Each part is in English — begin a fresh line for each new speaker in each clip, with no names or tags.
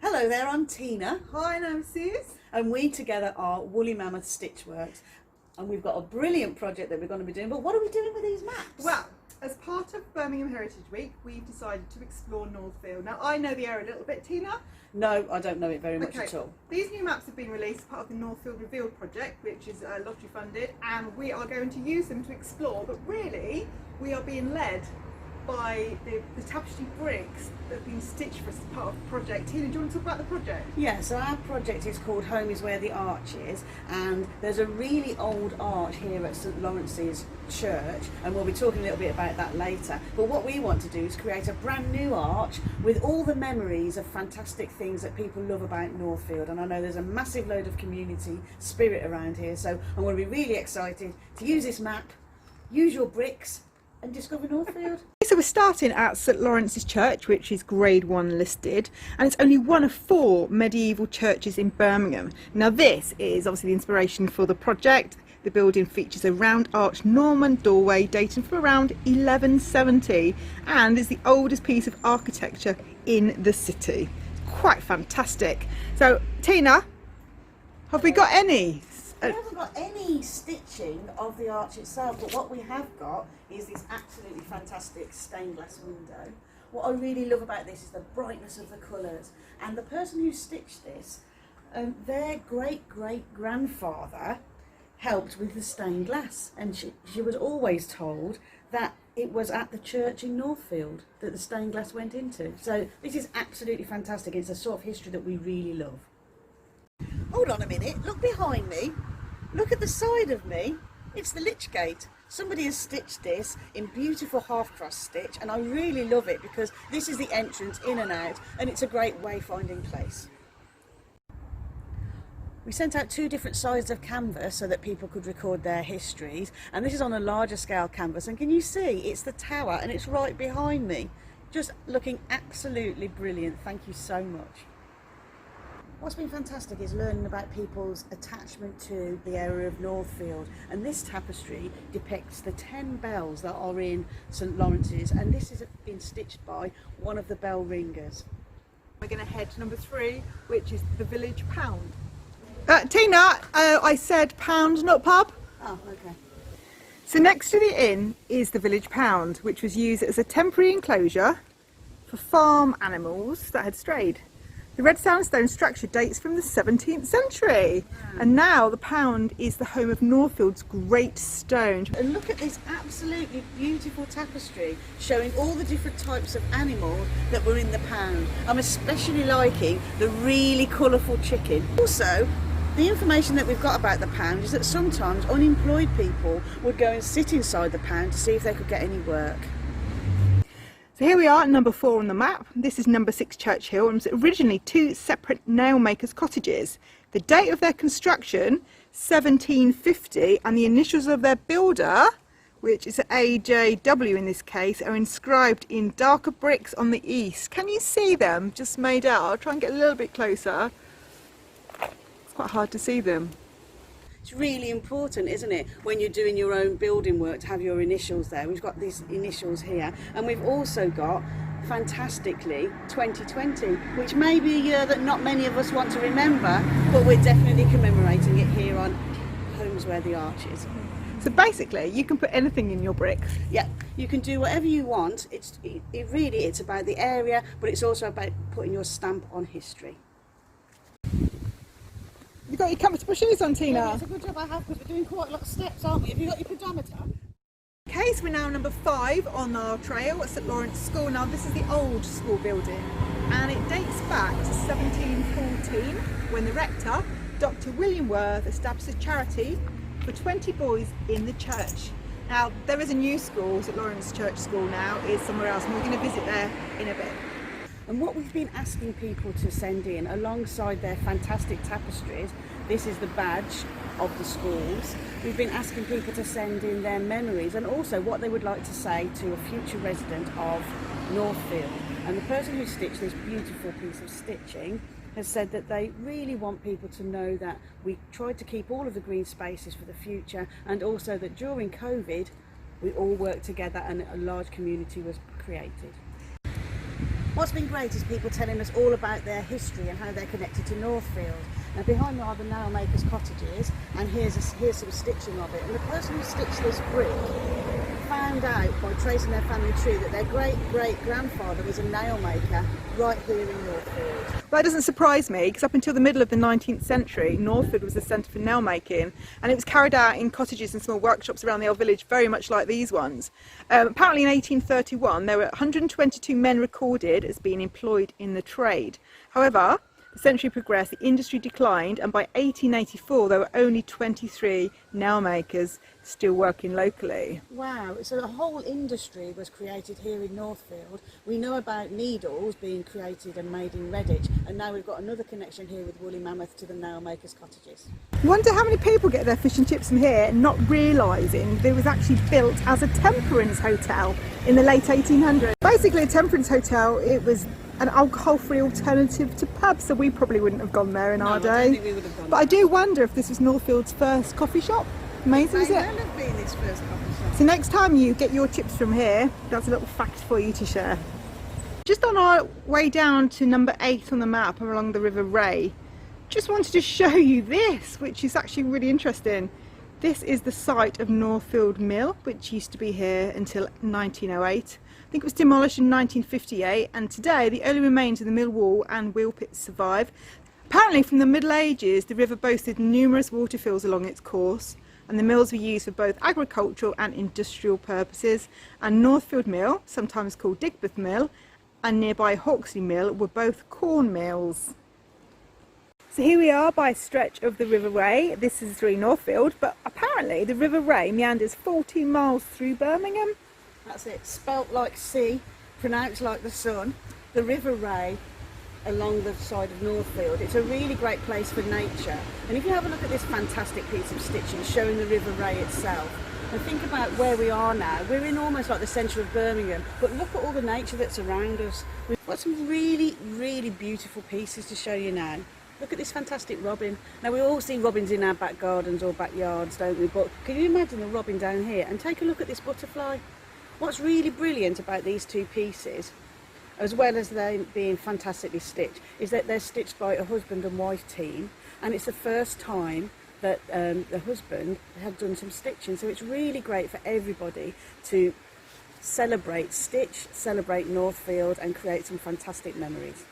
Hello there, I'm Tina.
Hi, and I'm Suze.
And we together are Woolly Mammoth Stitchworks. And we've got a brilliant project that we're going to be doing. But what are we doing with these maps?
Well, as part of Birmingham Heritage Week, we've decided to explore Northfield. Now, I know the area a little bit, Tina.
No, I don't know it very much at all.
These new maps have been released as part of the Northfield Revealed project, which is lottery funded, and we are going to use them to explore. But really, we are being led by the tapestry bricks that have been stitched for us as part of the project. Tina, do you want to talk about the project?
Yeah, so our project is called Home is Where the Arch Is, and there's a really old arch here at St Laurence's Church, and we'll be talking a little bit about that later. But what we want to do is create a brand new arch with all the memories of fantastic things that people love about Northfield, and I know there's a massive load of community spirit around here, so I'm going to be really excited to use this map, use your bricks, and discover Northfield.
So we're starting at St Laurence's Church, which is Grade 1 listed, and it's only one of 4 medieval churches in Birmingham. Now this is obviously the inspiration for the project. The building features a round arched Norman doorway dating from around 1170 and is the oldest piece of architecture in the city. It's quite fantastic. So Tina, have we got any?
We haven't got any stitching of the arch itself, but what we have got is this absolutely fantastic stained glass window. What I really love about this is the brightness of the colours, and the person who stitched this, their great-great-grandfather helped with the stained glass, and she was always told that it was at the church in Northfield that the stained glass went into. So this is absolutely fantastic. It's a sort of history that we really love. Hold on a minute, look behind me, look at the side of me, it's the lich gate. Somebody has stitched this in beautiful half-cross stitch, and I really love it because this is the entrance in and out, and it's a great wayfinding place. We sent out 2 different sizes of canvas so that people could record their histories, and this is on a larger scale canvas, and can you see it's the tower and it's right behind me, just looking absolutely brilliant. Thank you so much. What's been fantastic is learning about people's attachment to the area of Northfield, and this tapestry depicts the 10 bells that are in St Laurence's, and this has been stitched by one of the bell ringers.
We're going to head to number 3, which is the village pound. Tina, I said pound, not pub.
Oh, okay.
So next to the inn is the village pound, which was used as a temporary enclosure for farm animals that had strayed. The red sandstone structure dates from the 17th century, and now the pound is the home of Northfield's Great Stone.
And look at this absolutely beautiful tapestry showing all the different types of animals that were in the pound. I'm especially liking the really colourful chicken. Also, the information that we've got about the pound is that sometimes unemployed people would go and sit inside the pound to see if they could get any work.
So here we are at number 4 on the map. This is number 6 Churchill, and it was originally 2 separate nail makers' cottages. The date of their construction, 1750, and the initials of their builder, which is AJW in this case, are inscribed in darker bricks on the east. Can you see them just made out? I'll try and get a little bit closer. It's quite hard to see them.
It's really important, isn't it, when you're doing your own building work to have your initials there. We've got these initials here, and we've also got, fantastically, 2020, which may be a year that not many of us want to remember, but we're definitely commemorating it here on Homes Where the Arch Is.
So basically, you can put anything in your bricks.
Yeah, you can do whatever you want. It's about the area, but it's also about putting your stamp on history.
You've got your comfortable shoes on, Tina.
Yeah, it's a good job I have, because we're doing quite a lot of steps, aren't we? Have you got your pedometer?
Okay, so we're now number 5 on our trail at St Laurence School. Now this is the old school building, and it dates back to 1714 when the rector, Dr William Worth, established a charity for 20 boys in the church. Now there is a new school, St Laurence Church School now, is somewhere else, and we're going to visit there in a bit.
And what we've been asking people to send in, alongside their fantastic tapestries, this is the badge of the schools, we've been asking people to send in their memories and also what they would like to say to a future resident of Northfield. And the person who stitched this beautiful piece of stitching has said that they really want people to know that we tried to keep all of the green spaces for the future, and also that during COVID we all worked together and a large community was created. What's been great is people telling us all about their history and how they're connected to Northfield. Now behind me are the nailmakers' cottages, and here's some stitching of it. And the person who stitched this brick found out by tracing their family tree that their great-great-grandfather was a nailmaker right here in Northfield.
That doesn't surprise me, because up until the middle of the 19th century, Northfield was a centre for nail making, and it was carried out in cottages and small workshops around the old village, very much like these ones. Apparently in 1831 there were 122 men recorded as being employed in the trade. However, the century progressed, the industry declined, and by 1884 there were only 23 nail makers still working locally.
Wow, so a whole industry was created here in Northfield. We know about needles being created and made in Redditch, and now we've got another connection here with Woolly Mammoth to the nailmakers' cottages.
Wonder how many people get their fish and chips from here not realising it was actually built as a temperance hotel in the late 1800s. Basically a temperance hotel, it was an alcohol-free alternative to pubs, so we probably wouldn't have gone there in our day.
I don't think we would have gone
but I do wonder if this was Northfield's first coffee shop. Amazing, is it?
May well have been its first coffee shop.
So next time you get your chips from here, that's a little fact for you to share. Just on our way down to number 8 on the map along the River Ray, just wanted to show you this, which is actually really interesting. This is the site of Northfield Mill, which used to be here until 1908. I think it was demolished in 1958, and today the only remains of the mill wall and wheel pits survive. Apparently from the Middle Ages the river boasted numerous waterfalls along its course, and the mills were used for both agricultural and industrial purposes, and Northfield Mill, sometimes called Digbeth Mill, and nearby Hawksley Mill were both corn mills. So here we are by a stretch of the River Ray. This is through Northfield, but apparently the River Ray meanders 14 miles through Birmingham.
That's it, spelt like sea, pronounced like the sun. The River Ray along the side of Northfield. It's a really great place for nature. And if you have a look at this fantastic piece of stitching showing the River Ray itself, and think about where we are now, we're in almost like the centre of Birmingham, but look at all the nature that's around us. We've got some really, really beautiful pieces to show you now. Look at this fantastic robin. Now we all see robins in our back gardens or backyards, don't we? But can you imagine a robin down here? And take a look at this butterfly. What's really brilliant about these two pieces, as well as they being fantastically stitched, is that they're stitched by a husband and wife team, and it's the first time that the husband had done some stitching. So it's really great for everybody to celebrate stitch, celebrate Northfield, and create some fantastic memories.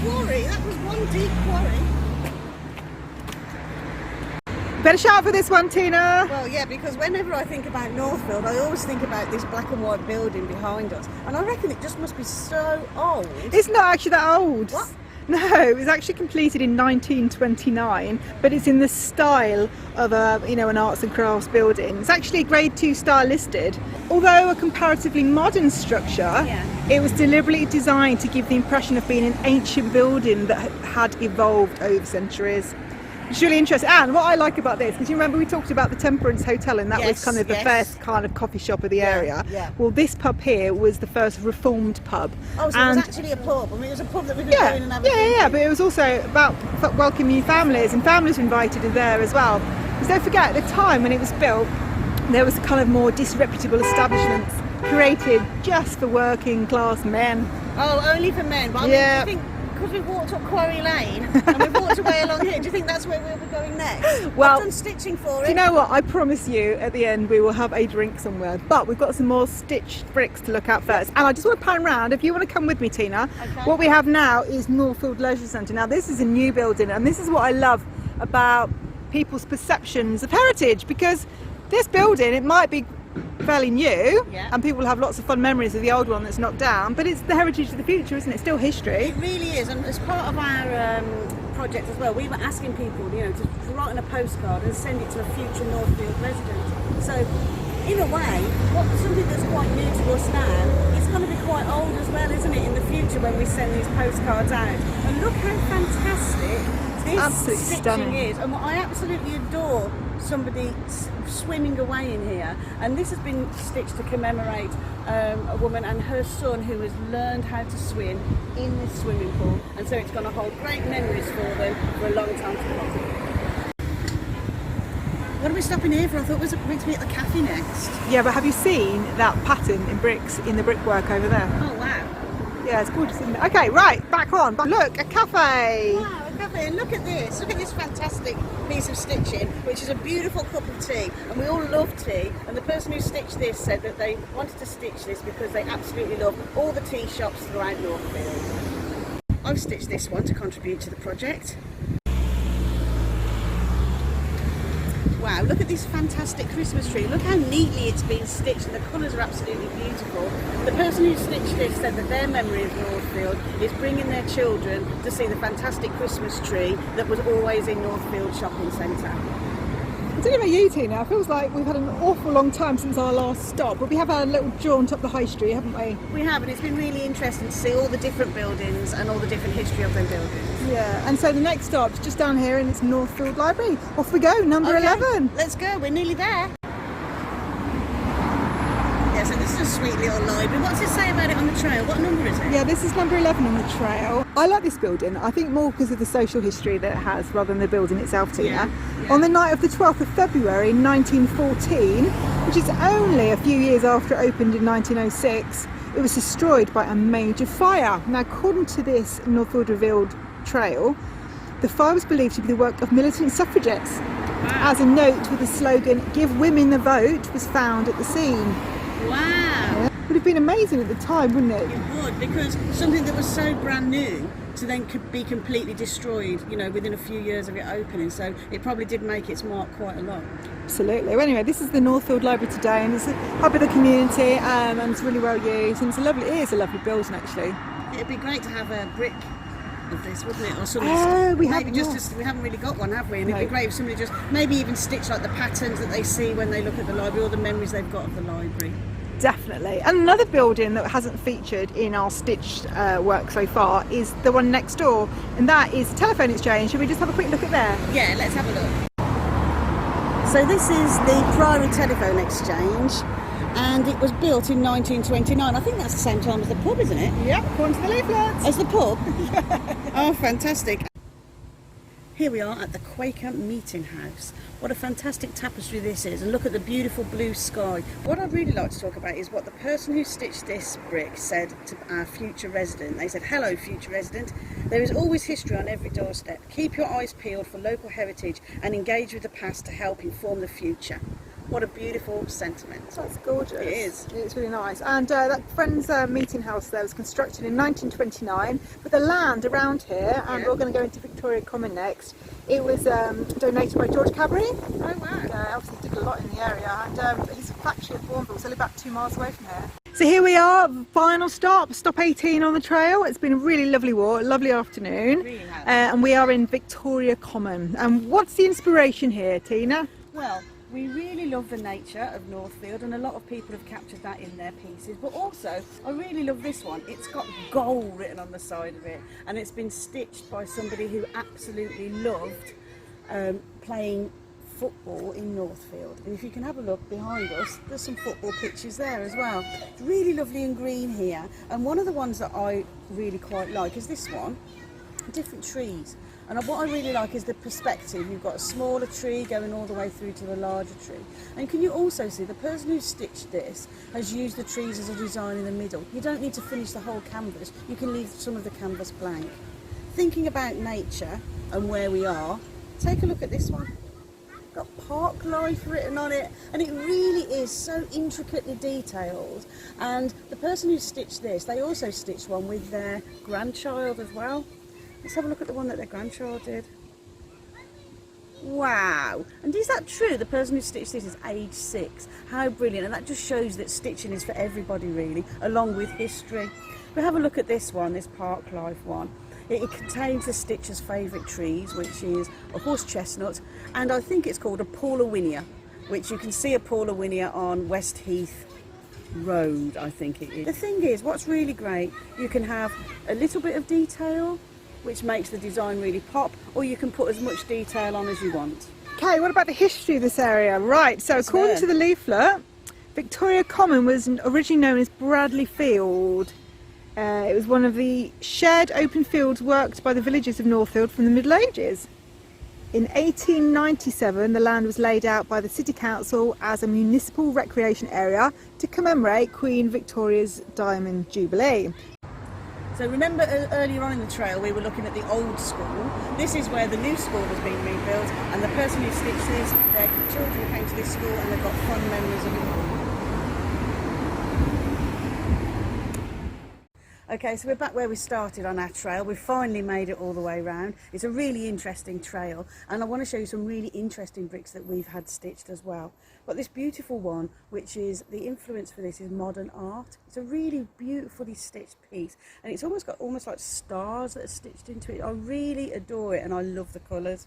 Quarry, that was one deep quarry.
Better shout for this one, Tina.
Well, yeah, because whenever I think about Northfield, I always think about this black and white building behind us, and I reckon it just must be so old.
It's not actually that old.
What?
No, it was actually completed in 1929, but it's in the style of an arts and crafts building. It's actually Grade 2 style listed. Although a comparatively modern structure, it was deliberately designed to give the impression of being an ancient building that had evolved over centuries. It's really interesting. And what I like about this, because you remember we talked about the Temperance Hotel, and that was kind of the first kind of coffee shop of the area.
Yeah.
Well, this pub here was the first reformed pub.
Oh, so it was actually a pub. I mean, it was a pub that we could go in and have a drink in.
But it was also about welcoming new families, and families were invited in there as well. Because don't forget, at the time when it was built, there was kind of more disreputable establishments created just for working class men.
Oh, only for men. But I mean, do you think, because we've walked up Quarry Lane and we've walked away along here, do you think that's where we'll be going next?
Well,
I've done stitching for it.
Do you know what? I promise you at the end we will have a drink somewhere. But we've got some more stitched bricks to look at first. And I just want to pan round. If you want to come with me, Tina, what we have now is Northfield Leisure Centre. Now this is a new building, and this is what I love about people's perceptions of heritage, because this building, it might be fairly new, and people have lots of fun memories of the old one that's knocked down, but it's the heritage of the future, isn't it? Still history.
It really is, and as part of our project as well, we were asking people, to write on a postcard and send it to a future Northfield resident. So, in a way, something that's quite new to us now, it's going to be quite old as well, isn't it, in the future when we send these postcards out. And look how fantastic this stitching is, and what I absolutely adore, somebody swimming away in here, and this has been stitched to commemorate a woman and her son who has learned how to swim in this swimming pool, and so it's going to hold great memories for them for a long time to come. What are we stopping here for? I thought it was meant to be at the cafe next.
Yeah, but have you seen that pattern in bricks in the brickwork over there?
Oh wow.
Yeah, it's gorgeous, isn't it? Okay, right, back on. Look, a cafe.
Wow, a cafe, and look at this. Look at this fantastic piece of stitching, which is a beautiful cup of tea. And we all love tea. And the person who stitched this said that they wanted to stitch this because they absolutely love all the tea shops throughout Northfield. I've stitched this one to contribute to the project. Wow, look at this fantastic Christmas tree. Look how neatly it's been stitched, and the colours are absolutely beautiful. The person who stitched this said that their memory of Northfield is bringing their children to see the fantastic Christmas tree that was always in Northfield Shopping Centre.
I don't know about you, Tina. It feels like we've had an awful long time since our last stop, but we have had a little jaunt up the high street, haven't we?
We have, and it's been really interesting to see all the different buildings and all the different history of them buildings.
Yeah, and so the next stop is just down here, and it's Northfield Library. Off we go, number 11.
Let's go, we're nearly there. Yeah, so this is a sweet little library. What's it say about it on the trail? What number is it?
Yeah, this is number 11 on the trail. I like this building, I think more because of the social history that it has rather than the building itself, Tina.
Yeah.
On the night of the 12th of February 1914, which is only a few years after it opened in 1906, it was destroyed by a major fire. Now, according to this Northfield Revealed trail, the fire was believed to be the work of militant suffragettes.
Wow.
As a note with the slogan, "Give women the vote," was found at the scene.
Wow.
Would have been amazing at the time, wouldn't it?
It would, because something that was so brand new to then could be completely destroyed, you know, within a few years of it opening. So it probably did make its mark quite a lot.
Absolutely. Well, anyway, this is the Northfield Library today, and it's a hub of the community, and it's really well used, and it is a lovely building actually.
It'd be great to have a brick of this, wouldn't it? Or something.
We
haven't really got one, have we? And it'd be great if somebody just maybe even stitch like the patterns that they see when they look at the library, or the memories they've got of the library.
Definitely. And another building that hasn't featured in our stitched work so far is the one next door, and that is the telephone exchange. Should we just have a quick look at there?
Yeah, let's have a look. So this is the Priory Telephone Exchange, and it was built in 1929. I think that's the same time as the pub, isn't it?
Yep, according to the leaflets.
As the pub? Oh, fantastic. Here we are at the Quaker Meeting House. What a fantastic tapestry this is, and look at the beautiful blue sky. What I'd really like to talk about is what the person who stitched this brick said to our future resident. They said, "Hello, future resident. There is always history on every doorstep. Keep your eyes peeled for local heritage and engage with the past to help inform the future." What a beautiful sentiment.
That's gorgeous.
It is.
It's really nice. And that Friends meeting house there was constructed in 1929, but the land around here, and we're going to go into Victoria Common next, it was donated by George Cadbury.
Oh wow.
Obviously did a lot in the area, and his factory at Bourneville is only about 2 miles away from here. So here we are, final stop 18 on the trail. It's been a really lovely walk, lovely afternoon.
Really has.
And we are in Victoria Common. And what's the inspiration here, Tina?
Well, we really love the nature of Northfield, and a lot of people have captured that in their pieces, but also I really love this one. It's got goal written on the side of it, and it's been stitched by somebody who absolutely loved playing football in Northfield. And if you can have a look behind us, there's some football pitches there as well. It's really lovely and green here, and one of the ones that I really quite like is this one, different trees. And what I really like is the perspective. You've got a smaller tree going all the way through to the larger tree. And can you also see the person who stitched this has used the trees as a design in the middle. You don't need to finish the whole canvas. You can leave some of the canvas blank. Thinking about nature and where we are, take a look at this one. Got park life written on it, and it really is so intricately detailed. And the person who stitched this, they also stitched one with their grandchild as well. Let's have a look at the one that their grandchild did. Wow! And is that true? The person who stitched this is age 6. How brilliant. And that just shows that stitching is for everybody really, along with history. We'll have a look at this one, this park life one. It contains the stitcher's favourite trees, which is a horse chestnut, and I think it's called a Paulawinia, which you can see a Paulawinia on West Heath Road, I think it is. The thing is, what's really great, you can have a little bit of detail, which makes the design really pop, or you can put as much detail on as you want.
Okay, what about the history of this area? Right, so according to the leaflet, Victoria Common was originally known as Bradley Field. It was one of the shared open fields worked by the villagers of Northfield from the Middle Ages. In 1897, the land was laid out by the City Council as a municipal recreation area to commemorate Queen Victoria's Diamond Jubilee.
So remember earlier on in the trail we were looking at the old school. This is where the new school has been rebuilt, and the person who stitched this, their children came to this school and they've got fond memories of it all. Okay, so we're back where we started on our trail. We've finally made it all the way round. It's a really interesting trail, and I want to show you some really interesting bricks that we've had stitched as well. But this beautiful one, which is the influence for this is modern art. It's a really beautifully stitched piece, and it's almost got like stars that are stitched into it. I really adore it, and I love the colours.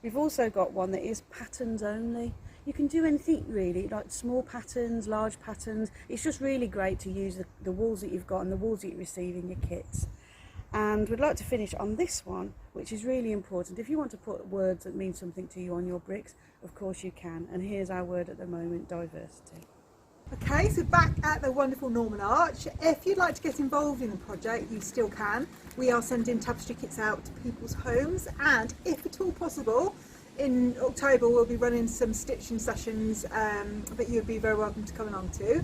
We've also got one that is patterns only. You can do anything really, like small patterns, large patterns. It's just really great to use the walls that you've got and the walls that you receive in your kits. And we'd like to finish on this one, which is really important. If you want to put words that mean something to you on your bricks, of course you can. And here's our word at the moment, diversity.
Okay, so back at the wonderful Norman Arch. If you'd like to get involved in the project, you still can. We are sending tapestry kits out to people's homes, and if at all possible, in October we'll be running some stitching sessions that you'd be very welcome to come along to.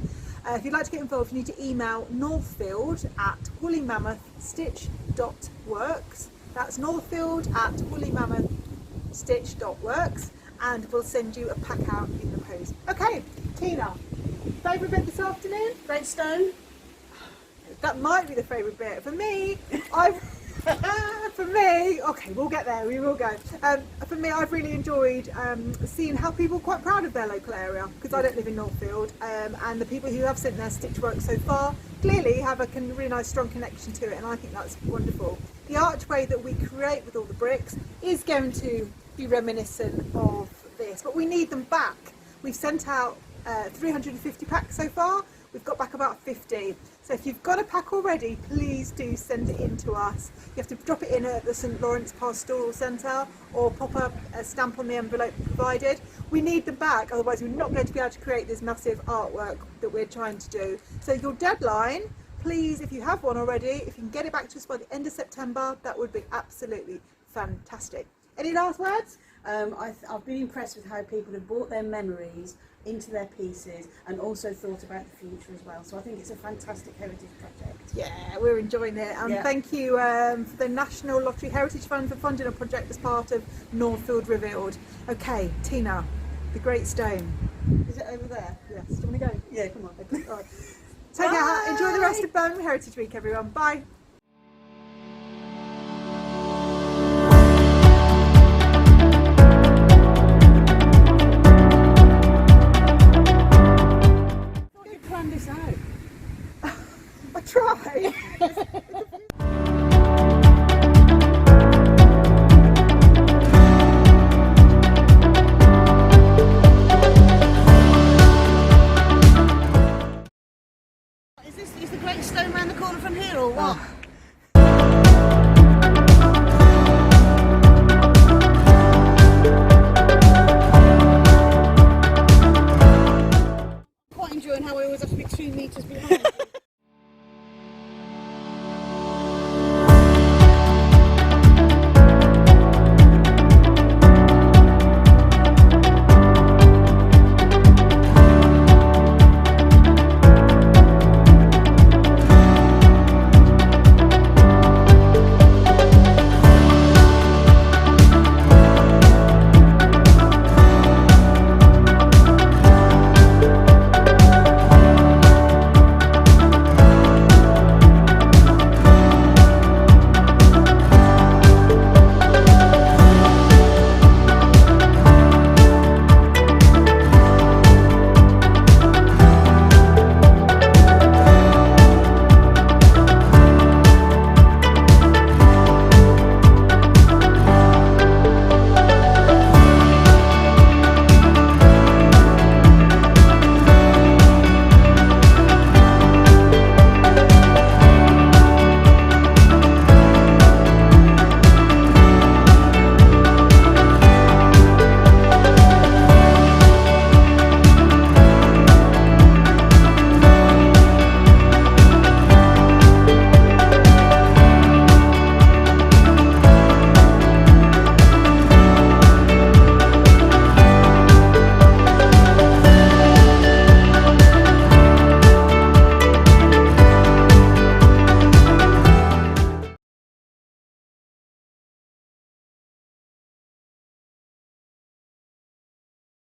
If you'd like to get involved, you need to email northfield@woolly-mammoth-stitch.works. That's northfield@woolly-mammoth-stitch.works, and we'll send you a pack out in the post. Okay, Tina, favourite bit this afternoon?
Great stone?
That might be the favourite bit. For me, okay, we'll get there, we will go. For me, I've really enjoyed seeing how people are quite proud of their local area, because I don't live in Northfield, and the people who have sent their stitch work so far clearly have a really nice strong connection to it, and I think that's wonderful. The archway that we create with all the bricks is going to be reminiscent of this, but we need them back. We've sent out 350 packs so far. We've got back about 50. So if you've got a pack already, please do send it in to us. You have to drop it in at the St Laurence Pastoral Centre or pop up a stamp on the envelope provided. We need them back, otherwise we're not going to be able to create this massive artwork that we're trying to do. So your deadline, please, if you have one already, if you can get it back to us by the end of September, that would be absolutely fantastic. Any last words?
I've been impressed with how people have brought their memories into their pieces and also thought about the future as well. So I think it's a fantastic heritage project.
Yeah, we're enjoying it, and thank you for the National Lottery Heritage Fund for funding a project as part of Northfield Revealed. Okay, Tina, the Great Stone.
Is it over there?
Yes. Do you want to go?
Yeah, come on.
All right. Take care. Enjoy the rest of Birmingham Heritage Week, everyone. Bye.
This out.
I try.
Is the Great Stone round the corner from here or what? Quite enjoying how we always have to be 2 metres behind.